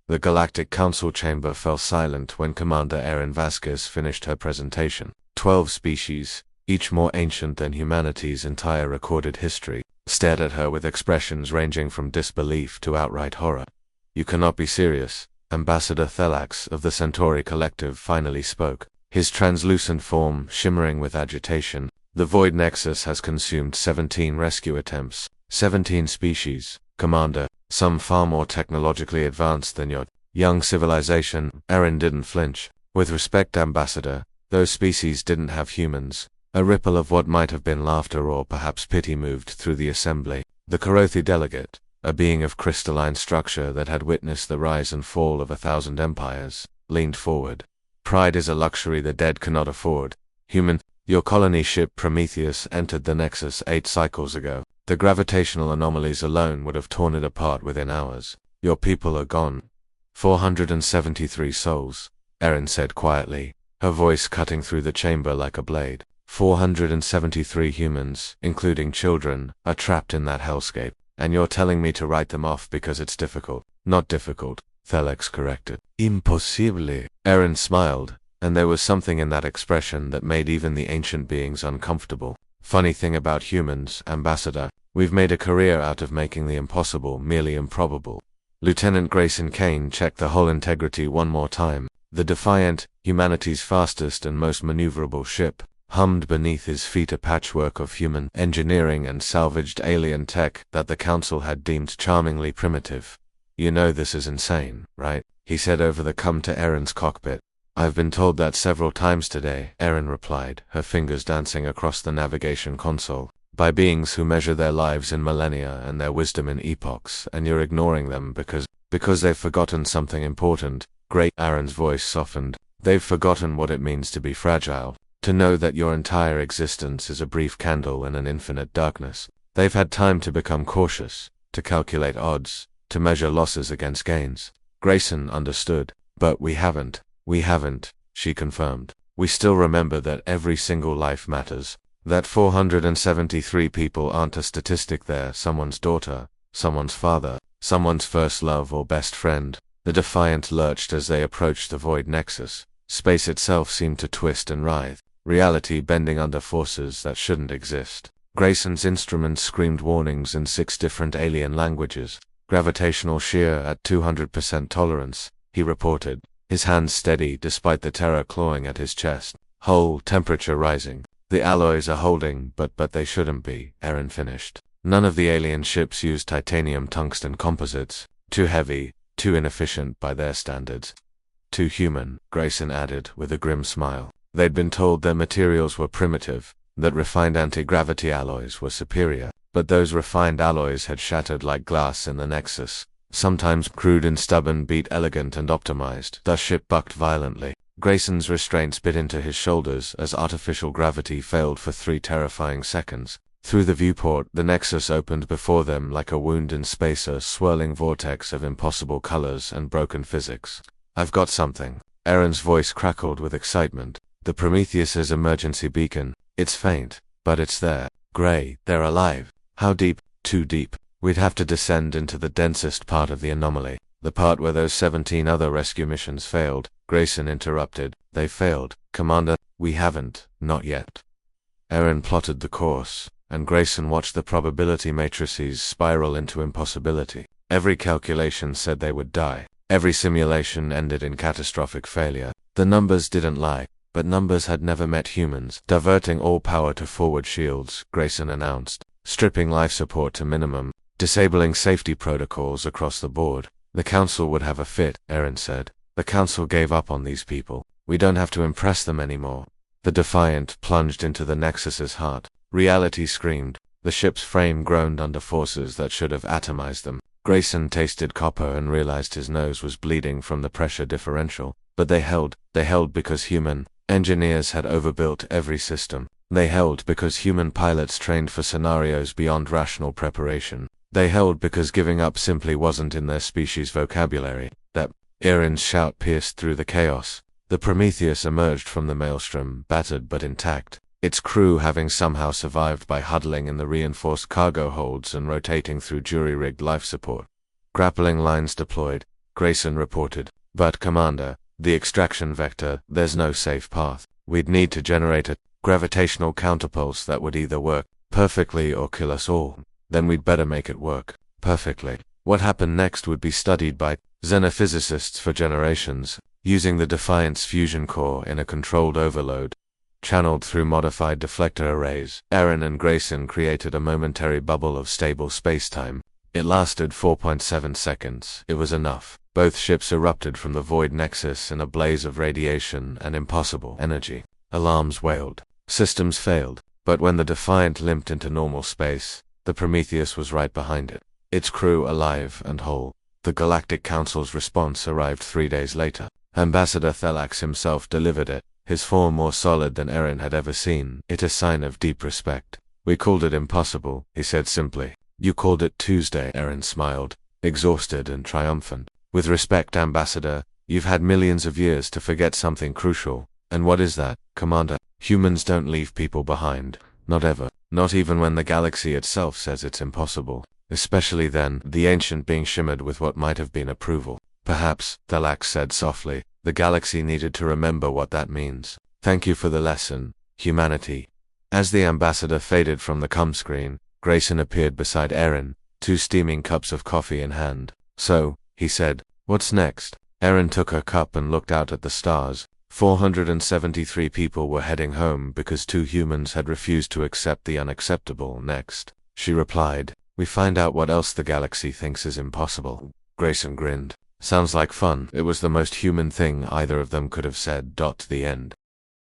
The Galactic Council chamber fell silent when Commander Erin Vasquez finished her presentation. 12 species, each more ancient than humanity's entire recorded history, stared at her with expressions ranging from disbelief to outright horror. "You cannot be serious." Ambassador Thelax of the Centauri Collective finally spoke, his translucent form shimmering with agitation. "The Void Nexus has consumed 17 rescue attempts. 17 species, Commander, some far more technologically advanced than your young civilization." Erin didn't flinch. "With respect, Ambassador, those species didn't have humans." A ripple of what might have been laughter or perhaps pity moved through the assembly. The Karothi delegate, a being of crystalline structure that had witnessed the rise and fall of 1,000 empires, leaned forward. "Pride is a luxury the dead cannot afford. Human, your colony ship Prometheus entered the Nexus 8 cycles ago. The gravitational anomalies alone would have torn it apart within hours. Your people are gone." 473 souls, Erin said quietly, her voice cutting through the chamber like a blade. 473 humans, including children, are trapped in that hellscape. "And you're telling me to write them off because it's difficult." "Not difficult," Thelax corrected. "Impossible." Erin smiled, and there was something in that expression that made even the ancient beings uncomfortable. "Funny thing about humans, Ambassador, we've made a career out of making the impossible merely improbable." Lieutenant Grayson Kane checked the hull integrity one more time. The Defiant, humanity's fastest and most maneuverable ship, hummed beneath his feet, a patchwork of human engineering and salvaged alien tech that the Council had deemed charmingly primitive. "You know this is insane, right?" he said over the come to Erin's cockpit. "I've been told that several times today," Erin replied, her fingers dancing across the navigation console, "by beings who measure their lives in millennia and their wisdom in epochs, and you're ignoring them because they've forgotten something important." Great, Erin's voice softened. "They've forgotten what it means to be fragile. To know that your entire existence is a brief candle in an infinite darkness. They've had time to become cautious, to calculate odds, to measure losses against gains." Grayson understood. "But we haven't." "We haven't," she confirmed. "We still remember that every single life matters. That 473 people aren't a statistic. They're someone's daughter, someone's father, someone's first love or best friend." The Defiant lurched as they approached the Void Nexus. Space itself seemed to twist and writhe, reality bending under forces that shouldn't exist. Grayson's instruments screamed warnings in 6 different alien languages. "Gravitational shear at 200% tolerance," he reported, his hands steady despite the terror clawing at his chest. "Hull temperature rising. The alloys are holding, but they shouldn't be," Erin finished. None of the alien ships used titanium tungsten composites. Too heavy, too inefficient by their standards. "Too human," Grayson added with a grim smile. They'd been told their materials were primitive, that refined anti-gravity alloys were superior, but those refined alloys had shattered like glass in the Nexus. Sometimes crude and stubborn beat elegant and optimized. The ship bucked violently. Grayson's restraints bit into his shoulders as artificial gravity failed for 3 terrifying seconds. Through the viewport, the Nexus opened before them like a wound in space, a swirling vortex of impossible colors and broken physics. "I've got something." Erin's voice crackled with excitement. "The Prometheus's emergency beacon. It's faint, but it's there. Gray, they're alive." "How deep?" "Too deep. We'd have to descend into the densest part of the anomaly. The part where those 17 other rescue missions failed." Grayson interrupted. "They failed, Commander." "We haven't, not yet." Erin plotted the course, and Grayson watched the probability matrices spiral into impossibility. Every calculation said they would die. Every simulation ended in catastrophic failure. The numbers didn't lie, but numbers had never met humans. "Diverting all power to forward shields," Grayson announced, "stripping life support to minimum, disabling safety protocols across the board." "The Council would have a fit," Erin said. "The Council gave up on these people. We don't have to impress them anymore." The Defiant plunged into the Nexus's heart. Reality screamed. The ship's frame groaned under forces that should have atomized them. Grayson tasted copper and realized his nose was bleeding from the pressure differential. But they held because human engineers had overbuilt every system. They held because human pilots trained for scenarios beyond rational preparation. They held because giving up simply wasn't in their species' vocabulary. That Erin's shout pierced through the chaos. The Prometheus emerged from the maelstrom, battered but intact, its crew having somehow survived by huddling in the reinforced cargo holds and rotating through jury-rigged life support. Grappling lines deployed. Grayson reported. But Commander, the extraction vector, there's no safe path. We'd need to generate a gravitational counterpulse that would either work perfectly or kill us all. Then we'd better make it work perfectly. What happened next would be studied by xenophysicists for generations, using the Defiance fusion core in a controlled overload, channeled through modified deflector arrays. Aaron and Grayson created a momentary bubble of stable spacetime. It lasted 4.7 seconds. It was enough. Both ships erupted from the void nexus in a blaze of radiation and impossible energy. Alarms wailed. Systems failed. But when the Defiant limped into normal space, the Prometheus was right behind it, its crew alive and whole. The Galactic Council's response arrived 3 days later. Ambassador Thelax himself delivered it, his form more solid than Aaron had ever seen, it a sign of deep respect. We called it impossible, he said simply. You called it Tuesday, Aaron smiled, exhausted and triumphant. With respect, Ambassador, you've had millions of years to forget something crucial. And what is that, Commander? Humans don't leave people behind. Not ever. Not even when the galaxy itself says it's impossible. Especially then, the ancient being shimmered with what might have been approval. Perhaps, Thelax said softly, the galaxy needed to remember what that means. Thank you for the lesson, humanity. As the ambassador faded from the comm screen, Grayson appeared beside Aaron, 2 steaming cups of coffee in hand. So, he said, what's next? Aaron took her cup and looked out at the stars. 473 people were heading home because 2 humans had refused to accept the unacceptable. Next, she replied, we find out what else the galaxy thinks is impossible. Grayson grinned. Sounds like fun. It was the most human thing either of them could have said. The end.